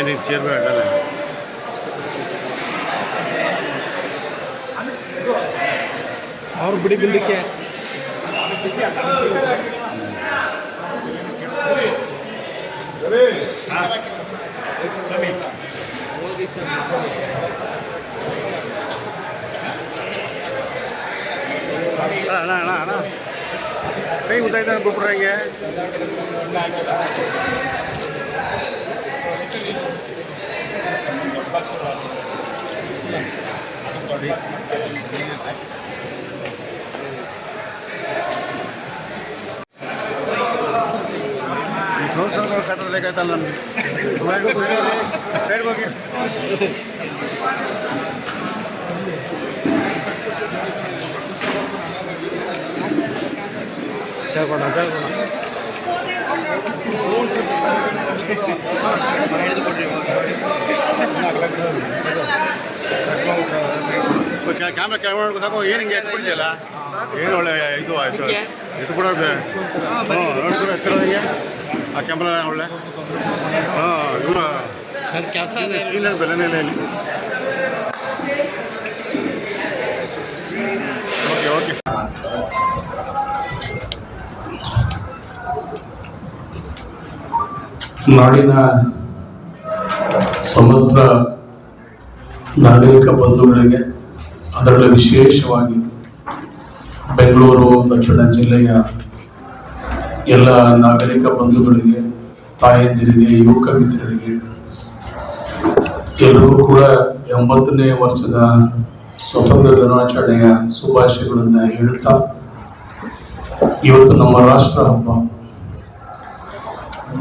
नहीं शेयर में डाला और बड़ी बिल्डिंग क्या है? ಅಣ್ಣ ಕೈ ಉದ್ದಾಯ್ತಾನೆ ಬಿಟ್ಬಿಟ್ರೆ ಹೆಂಗೆ ಕಟ್ಟಬೇಕಾಯ್ತಲ್ಲ ನನಗೆ ಸೈಡ್ ಹೋಗಿ ಕೇಳ್ಕೊಣ ಕ್ಯಾಮ್ರಾ ಕ್ಯಾಮ್ರಾ ಸಾಕು ಏನು ಹಿಂಗೆ ಎತ್ಬಿಟ್ಟಿದೆಯಲ್ಲ ಏನು ಒಳ್ಳೆ ಇದು ಆಯಿತು ಇದು ಕೂಡ ನೋಡ್ಬಿಡ ಎತ್ತರ ಹಿಂಗೆ ಆ ಕ್ಯಾಮ್ರಾ ಒಳ್ಳೆ ಇವರು ಸೀನಿಯರ್ ಬೆಲೆನೇ ಇಲ್ಲ ಇಲ್ಲಿ ಓಕೆ ಓಕೆ ನಾಡಿನ ಸಮಸ್ತ ನಾಗರಿಕ ಬಂಧುಗಳಿಗೆ ಅದರಲ್ಲೂ ವಿಶೇಷವಾಗಿ ಬೆಂಗಳೂರು ದಕ್ಷಿಣ ಜಿಲ್ಲೆಯ ಎಲ್ಲ ನಾಗರಿಕ ಬಂಧುಗಳಿಗೆ, ತಾಯಂದಿರಿಗೆ, ಯುವಕ ಮಿತ್ರರಿಗೆ ಎಲ್ಲರಿಗೂ ಕೂಡ 80ನೇ ವರ್ಷದ ಸ್ವಾತಂತ್ರ್ಯ ದಿನಾಚರಣೆಯ ಶುಭಾಶಯಗಳನ್ನು ಹೇಳ್ತಾ, ಇವತ್ತು ನಮ್ಮ ರಾಷ್ಟ್ರ ಹಬ್ಬ,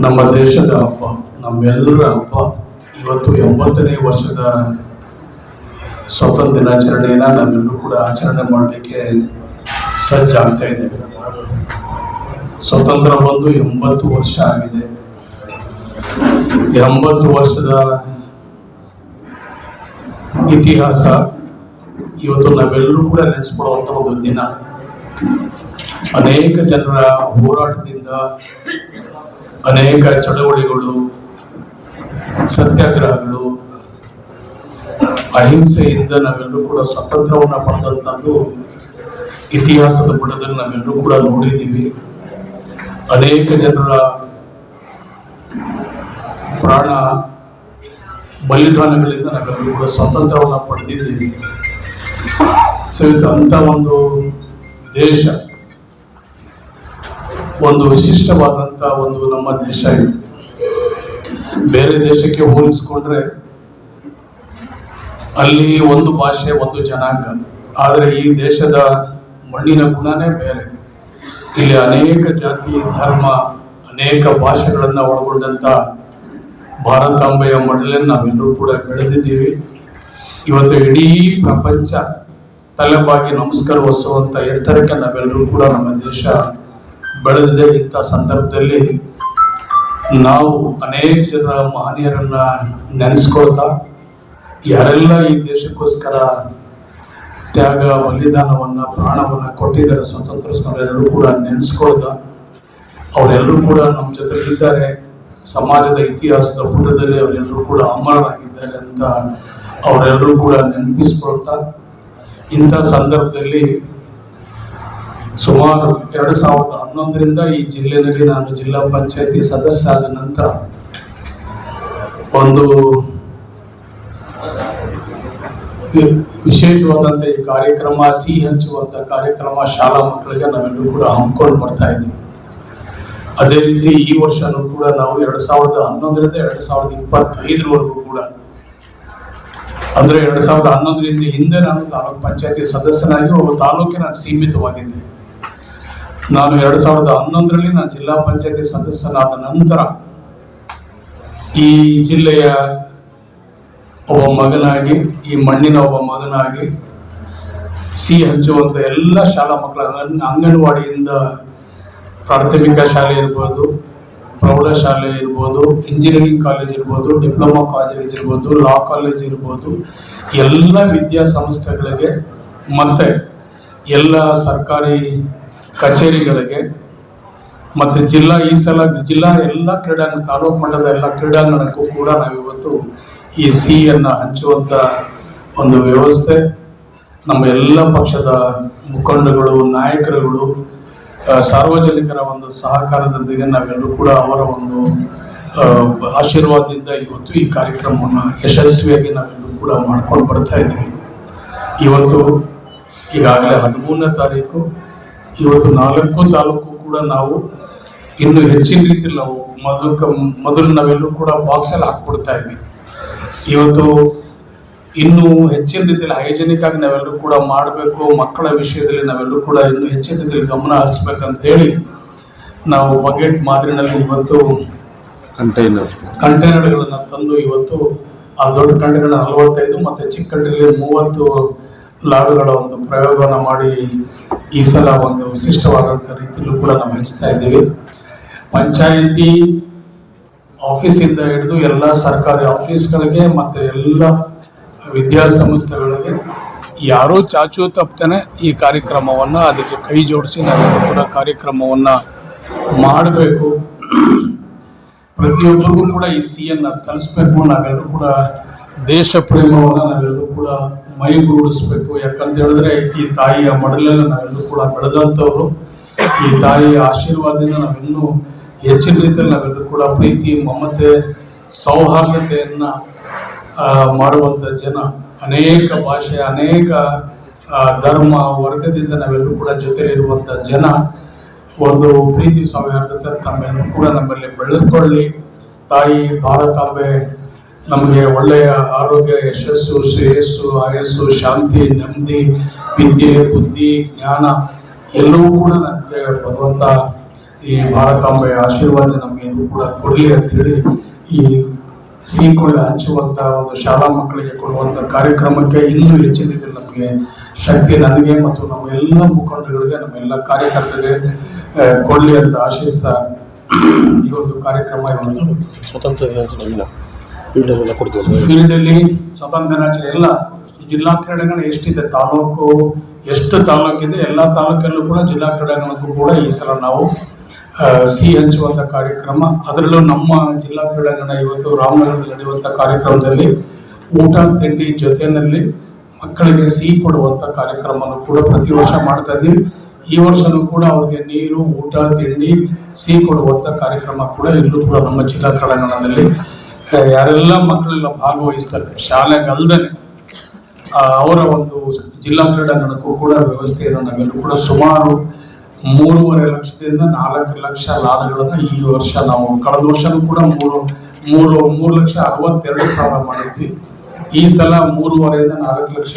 ನಮ್ಮ ದೇಶದ ಹಬ್ಬ, ನಮ್ಮೆಲ್ಲರ ಹಬ್ಬ. ಇವತ್ತು 80ನೇ ವರ್ಷದ ಸ್ವಾತಂತ್ರ್ಯ ದಿನಾಚರಣೆಯನ್ನು ನಾವೆಲ್ಲರೂ ಕೂಡ ಆಚರಣೆ ಮಾಡಲಿಕ್ಕೆ ಸಜ್ಜಾಗ್ತಾ ಇದ್ದೇವೆ. ಸ್ವತಂತ್ರ ಬಂದು 80 ವರ್ಷ ಆಗಿದೆ. 80 ವರ್ಷದ ಇತಿಹಾಸ ಇವತ್ತು ನಾವೆಲ್ಲರೂ ಕೂಡ ನೆನೆಸ್ಕೊಳ್ಳುವಂಥ ಒಂದು ದಿನ. ಅನೇಕ ಜನರ ಹೋರಾಟದಿಂದ, ಅನೇಕ ಚಳವಳಿಗಳು, ಸತ್ಯಾಗ್ರಹಗಳು, ಅಹಿಂಸೆಯಿಂದ ನಾವೆಲ್ಲರೂ ಕೂಡ ಸ್ವಾತಂತ್ರ್ಯವನ್ನು ಪಡೆದಂಥದ್ದು ಇತಿಹಾಸದ ಪುಟದಲ್ಲಿ ನಾವೆಲ್ಲರೂ ಕೂಡ ನೋಡಿದ್ದೀವಿ. ಅನೇಕ ಜನರ ಪ್ರಾಣ ಬಲಿದಾನಗಳಿಂದ ನಾವೆಲ್ಲರೂ ಕೂಡ ಸ್ವಾತಂತ್ರ್ಯವನ್ನು ಪಡೆದಿದ್ದೀವಿ. ಅಂತ ಒಂದು ದೇಶ, ಒಂದು ವಿಶಿಷ್ಟವಾದಂಥ ಒಂದು ನಮ್ಮ ದೇಶ ಇದೆ. ಬೇರೆ ದೇಶಕ್ಕೆ ಹೋಲಿಸ್ಕೊಂಡ್ರೆ ಅಲ್ಲಿ ಒಂದು ಭಾಷೆ, ಒಂದು ಜನಾಂಗ. ಆದರೆ ಈ ದೇಶದ ಮಣ್ಣಿನ ಗುಣನೇ ಬೇರೆ. ಇಲ್ಲಿ ಅನೇಕ ಜಾತಿ, ಧರ್ಮ, ಅನೇಕ ಭಾಷೆಗಳನ್ನು ಒಳಗೊಂಡಂಥ ಭಾರತಾಂಬೆಯ ಮಡಲನ್ನು ನಾವೆಲ್ಲರೂ ಕೂಡ ಬೆಳೆದಿದ್ದೀವಿ. ಇವತ್ತು ಇಡೀ ಪ್ರಪಂಚ ತಲೆಬಾಗಿ ನಮಸ್ಕರಿಸುವಂಥ ಎತ್ತರಕ್ಕೆ ನಾವೆಲ್ಲರೂ ಕೂಡ ನಮ್ಮ ದೇಶ ಬೆಳೆದಿದೆ. ಇಂಥ ಸಂದರ್ಭದಲ್ಲಿ ನಾವು ಅನೇಕ ಜನರ ಮಹನೀಯರನ್ನ ನೆನೆಸ್ಕೊಳ್ತಾ, ಯಾರೆಲ್ಲ ಈ ದೇಶಕ್ಕೋಸ್ಕರ ತ್ಯಾಗ, ಬಲಿದಾನವನ್ನು, ಪ್ರಾಣವನ್ನು ಕೊಟ್ಟಿದ್ದಾರೆ, ಸ್ವತಂತ್ರರೆಲ್ಲರೂ ಕೂಡ ನೆನೆಸ್ಕೊಳ್ತಾ, ಅವರೆಲ್ಲರೂ ಕೂಡ ನಮ್ಮ ಜೊತೆಗಿದ್ದಾರೆ. ಸಮಾಜದ ಇತಿಹಾಸದ ಪುಟದಲ್ಲಿ ಅವರೆಲ್ಲರೂ ಕೂಡ ಅಮರರಾಗಿದ್ದಾರೆ ಅಂತ ಅವರೆಲ್ಲರೂ ಕೂಡ ನೆನಪಿಸ್ಕೊಳ್ತಾ, ಇಂಥ ಸಂದರ್ಭದಲ್ಲಿ ಸುಮಾರು 2011ರಿಂದ ಈ ಜಿಲ್ಲೆಯಲ್ಲಿ ನಾನು ಜಿಲ್ಲಾ ಪಂಚಾಯತಿ ಸದಸ್ಯ ಆದ ನಂತರ ಒಂದು ವಿಶೇಷವಾದಂಥ ಈ ಕಾರ್ಯಕ್ರಮ, ಸಿಹಿ ಹಂಚುವಂಥ ಕಾರ್ಯಕ್ರಮ ಶಾಲಾ ಮಕ್ಕಳಿಗೆ ನಾವೆಲ್ಲರೂ ಕೂಡ ಹಮ್ಮಿಕೊಂಡು ಬರ್ತಾ ಇದ್ದೀವಿ. ಅದೇ ರೀತಿ ಈ ವರ್ಷನೂ ಕೂಡ ನಾವು 2011ರಿಂದ 2025ವರೆಗೂ ಕೂಡ, ಅಂದ್ರೆ 2011ರಿಂದ ಹಿಂದೆ ನಾನು ತಾಲೂಕ್ ಪಂಚಾಯತಿ ಸದಸ್ಯನಾಗಿ ಒಬ್ಬ ತಾಲೂಕಿನ ಸೀಮಿತವಾಗಿದ್ದೆ. ನಾನು 2011ರಲ್ಲಿ ನಾನು ಜಿಲ್ಲಾ ಪಂಚಾಯತಿ ಸದಸ್ಯನಾದ ನಂತರ ಈ ಜಿಲ್ಲೆಯ ಒಬ್ಬ ಮಗನಾಗಿ, ಈ ಮಣ್ಣಿನ ಒಬ್ಬ ಮಗನಾಗಿ ಸಿಹಿ ಹಂಚುವಂಥ ಎಲ್ಲ ಶಾಲಾ ಮಕ್ಕಳ ಅಂಗನವಾಡಿಯಿಂದ ಪ್ರಾಥಮಿಕ ಶಾಲೆ ಇರ್ಬೋದು, ಪ್ರೌಢಶಾಲೆ ಇರ್ಬೋದು, ಇಂಜಿನಿಯರಿಂಗ್ ಕಾಲೇಜ್ ಇರ್ಬೋದು, ಡಿಪ್ಲೊಮಾ ಕಾಲೇಜ್ ಇರ್ಬೋದು, ಲಾ ಕಾಲೇಜ್ ಇರ್ಬೋದು, ಎಲ್ಲ ವಿದ್ಯಾಸಂಸ್ಥೆಗಳಿಗೆ ಮತ್ತೆ ಎಲ್ಲ ಸರ್ಕಾರಿ ಕಚೇರಿಗಳಿಗೆ ಮತ್ತು ಈ ಸಲ ಜಿಲ್ಲಾ ಎಲ್ಲ ಕ್ರೀಡಾಂಗಣ, ತಾಲೂಕು ಮಟ್ಟದ ಎಲ್ಲ ಕ್ರೀಡಾಂಗಣಕ್ಕೂ ಕೂಡ ನಾವಿವತ್ತು ಈ ಸಿಹಿಯನ್ನು ಹಂಚುವಂಥ ಒಂದು ವ್ಯವಸ್ಥೆ ನಮ್ಮ ಎಲ್ಲ ಪಕ್ಷದ ಮುಖಂಡಗಳು, ನಾಯಕರುಗಳು, ಸಾರ್ವಜನಿಕರ ಒಂದು ಸಹಕಾರದೊಂದಿಗೆ ನಾವೆಲ್ಲರೂ ಕೂಡ ಅವರ ಒಂದು ಆಶೀರ್ವಾದದಿಂದ ಇವತ್ತು ಈ ಕಾರ್ಯಕ್ರಮವನ್ನು ಯಶಸ್ವಿಯಾಗಿ ನಾವೆಲ್ಲರೂ ಕೂಡ ಮಾಡ್ಕೊಂಡು ಬರ್ತಾ ಇದ್ದೀವಿ. ಇವತ್ತು ಈಗಾಗಲೇ 13ನೇ ತಾರೀಕು, ಇವತ್ತು 4 ತಾಲೂಕು ಕೂಡ ನಾವು ಇನ್ನು ಹೆಚ್ಚಿನ ರೀತಿಯಲ್ಲಿ ನಾವು ಮೊದಲು ನಾವೆಲ್ಲರೂ ಕೂಡ ಬಾಕ್ಸಲ್ಲಿ ಹಾಕ್ಬಿಡ್ತಾ ಇದ್ವಿ. ಇವತ್ತು ಇನ್ನೂ ಹೆಚ್ಚಿನ ರೀತಿಯಲ್ಲಿ ಹೈಜೆನಿಕ್ ಆಗಿ ನಾವೆಲ್ಲರೂ ಕೂಡ ಮಾಡಬೇಕು. ಮಕ್ಕಳ ವಿಷಯದಲ್ಲಿ ನಾವೆಲ್ಲರೂ ಕೂಡ ಇನ್ನೂ ಹೆಚ್ಚಿನ ರೀತಿಯಲ್ಲಿ ಗಮನ ಹರಿಸ್ಬೇಕಂತೇಳಿ ನಾವು ಬಕೆಟ್ ಮಾದರಿನಲ್ಲಿ ಇವತ್ತು ಕಂಟೈನರ್ಗಳನ್ನು ತಂದು ಇವತ್ತು ಆ ದೊಡ್ಡ ಕಂಟೈನರ್ 45 ಮತ್ತು ಚಿಕ್ಕ ಕಂಟೈನರ್ 30 ಲಾಡುಗಳ ಒಂದು ಪ್ರಯೋಗವನ್ನು ಮಾಡಿ ಈ ಸಲ ಒಂದು ವಿಶಿಷ್ಟವಾದಂಥ ರೀತಿಯಲ್ಲೂ ಕೂಡ ನಾವು ಹಂಚ್ತಾ ಇದ್ದೀವಿ. ಪಂಚಾಯಿತಿ ಆಫೀಸಿಂದ ಹಿಡಿದು ಎಲ್ಲ ಸರ್ಕಾರಿ ಆಫೀಸ್ಗಳಿಗೆ ಮತ್ತು ಎಲ್ಲ ವಿದ್ಯಾಸಂಸ್ಥೆಗಳಿಗೆ ಯಾರೂ ಚಾಚು ತಪ್ಪದೇ ಈ ಕಾರ್ಯಕ್ರಮವನ್ನು ಅದಕ್ಕೆ ಕೈ ಜೋಡಿಸಿ ನಾವೆಲ್ಲರೂ ಕೂಡ ಕಾರ್ಯಕ್ರಮವನ್ನು ಮಾಡಬೇಕು. ಪ್ರತಿಯೊಬ್ಬರಿಗೂ ಕೂಡ ಈ ಸಿಹಿಯನ್ನು ತಲುಪಿಸ್ಬೇಕು. ನಾವೆಲ್ಲರೂ ಕೂಡ ದೇಶ ಪ್ರೇಮವನ್ನು ನಾವೆಲ್ಲರೂ ಕೂಡ ಮೈಗೂಡಿಸ್ಬೇಕು. ಯಾಕಂತ ಹೇಳಿದ್ರೆ ಈ ತಾಯಿಯ ಮಡಲಲ್ಲಿ ನಾವೆಲ್ಲರೂ ಕೂಡ ಬೆಳೆದಂಥವ್ರು. ಈ ತಾಯಿಯ ಆಶೀರ್ವಾದದಿಂದ ನಾವೆಲ್ಲೂ ಹೆಚ್ಚಿನ ರೀತಿಯಲ್ಲಿ ನಾವೆಲ್ಲರೂ ಕೂಡ ಪ್ರೀತಿ, ಮಮತೆ, ಸೌಹಾರ್ದತೆಯನ್ನು ಮಾಡುವಂಥ ಜನ. ಅನೇಕ ಭಾಷೆ, ಅನೇಕ ಧರ್ಮ, ವರ್ಗದಿಂದ ನಾವೆಲ್ಲರೂ ಕೂಡ ಜೊತೆಲಿರುವಂಥ ಜನ. ಒಂದು ಪ್ರೀತಿ, ಸೌಹಾರ್ದತೆ ತಮ್ಮೆಲ್ಲರೂ ಕೂಡ ನಮ್ಮಲ್ಲಿ ಬೆಳೆದುಕೊಳ್ಳಿ. ತಾಯಿ ಭಾರತಾಂಬೆ ನಮಗೆ ಒಳ್ಳೆಯ ಆರೋಗ್ಯ, ಯಶಸ್ಸು, ಶ್ರೇಯಸ್ಸು, ಆಯಸ್ಸು, ಶಾಂತಿ, ನೆಮ್ಮದಿ, ವಿದ್ಯೆ, ಬುದ್ಧಿ, ಜ್ಞಾನ ಎಲ್ಲವೂ ಕೂಡ ನಮಗೆ ಬರುವಂಥ ಈ ಭಾರತಾಂಬೆಯ ಆಶೀರ್ವಾದ ನಮಗೆಲ್ಲರೂ ಕೂಡ ಕೊಡಲಿ ಅಂತೇಳಿ ಈ ಸಿಹಿಕೊಳ್ಳ ಹಂಚುವಂಥ ಒಂದು ಶಾಲಾ ಮಕ್ಕಳಿಗೆ ಕೊಡುವಂಥ ಕಾರ್ಯಕ್ರಮಕ್ಕೆ ಇನ್ನೂ ಹೆಚ್ಚಿನ ರೀತಿಯಲ್ಲಿ ನಮಗೆ ಶಕ್ತಿ ನನಗೆ ಮತ್ತು ನಮ್ಮ ಎಲ್ಲ ಮುಖಂಡಗಳಿಗೆ, ನಮ್ಮೆಲ್ಲ ಕಾರ್ಯಕರ್ತರಿಗೆ ಕೊಡಲಿ ಅಂತ ಆಶಿಸ್ತಾ ಈ ಒಂದು ಕಾರ್ಯಕ್ರಮ ಇವತ್ತು ಸ್ವತಂತ್ರ ಫೀಲ್ಡಲ್ಲಿ ಸ್ವತಂತ್ರ ದಿನಾಚರಣೆ ಎಲ್ಲ ಜಿಲ್ಲಾ ಕ್ರೀಡಾಂಗಣ ಎಷ್ಟಿದೆ, ಎಷ್ಟು ತಾಲೂಕಿದೆ, ಎಲ್ಲ ತಾಲೂಕಲ್ಲೂ ಕೂಡ ಜಿಲ್ಲಾ ಕ್ರೀಡಾಂಗಣಕ್ಕೂ ಕೂಡ ಈ ಸಲ ನಾವು ಸಿಹಿ ಹಂಚುವಂಥ ಕಾರ್ಯಕ್ರಮ. ಅದರಲ್ಲೂ ನಮ್ಮ ಜಿಲ್ಲಾ ಕ್ರೀಡಾಂಗಣ ಇವತ್ತು ರಾಮನಗರದಲ್ಲಿ ನಡೆಯುವಂಥ ಕಾರ್ಯಕ್ರಮದಲ್ಲಿ ಊಟ ತಿಂಡಿ ಜೊತೆಯಲ್ಲಿ ಮಕ್ಕಳಿಗೆ ಸಿಹಿ ಕೊಡುವಂಥ ಕಾರ್ಯಕ್ರಮವನ್ನು ಕೂಡ ಪ್ರತಿ ವರ್ಷ ಮಾಡ್ತಾ ಇದ್ದೀವಿ. ಈ ವರ್ಷನೂ ಕೂಡ ಅವರಿಗೆ ನೀರು, ಊಟ, ತಿಂಡಿ, ಸಿಹಿ ಕೊಡುವಂಥ ಕಾರ್ಯಕ್ರಮ ಕೂಡ ಇಲ್ಲೂ ಕೂಡ ನಮ್ಮ ಜಿಲ್ಲಾ ಕ್ರೀಡಾಂಗಣದಲ್ಲಿ ಯಾರೆಲ್ಲ ಮಕ್ಕಳೆಲ್ಲ ಭಾಗವಹಿಸ್ತಾರೆ ಶಾಲೆಗಲ್ದೇ ಅವರ ಒಂದು ಜಿಲ್ಲಾ ಕ್ರೀಡಾಂಗಣಕ್ಕೂ ಕೂಡ ವ್ಯವಸ್ಥೆಯನ್ನು ನಾವೆಲ್ಲರೂ ಕೂಡ ಸುಮಾರು 3.5 ಲಕ್ಷದಿಂದ 4 ಲಕ್ಷ ಲಾಡುಗಳನ್ನು ಈ ವರ್ಷ ನಾವು, ಕಳೆದ ವರ್ಷನೂ ಕೂಡ 3,62,000 ಮಾಡಿದ್ವಿ. ಈ ಸಲ 3.5ರಿಂದ 4 ಲಕ್ಷ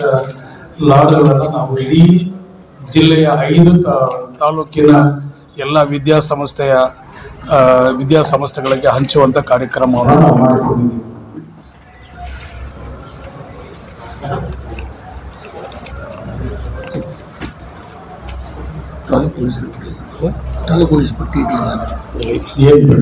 ಲಾಡುಗಳನ್ನು ನಾವು ಇಡೀ ಜಿಲ್ಲೆಯ 5 ತಾಲೂಕಿನ ಎಲ್ಲ ವಿದ್ಯಾಸಂಸ್ಥೆಗಳಿಗೆ ಹಂಚುವಂಥ ಕಾರ್ಯಕ್ರಮವನ್ನು ನಾವು ಮಾಡಿಕೊಂಡಿದ್ದೀವಿ. ತಾಲೂಕು ಏನು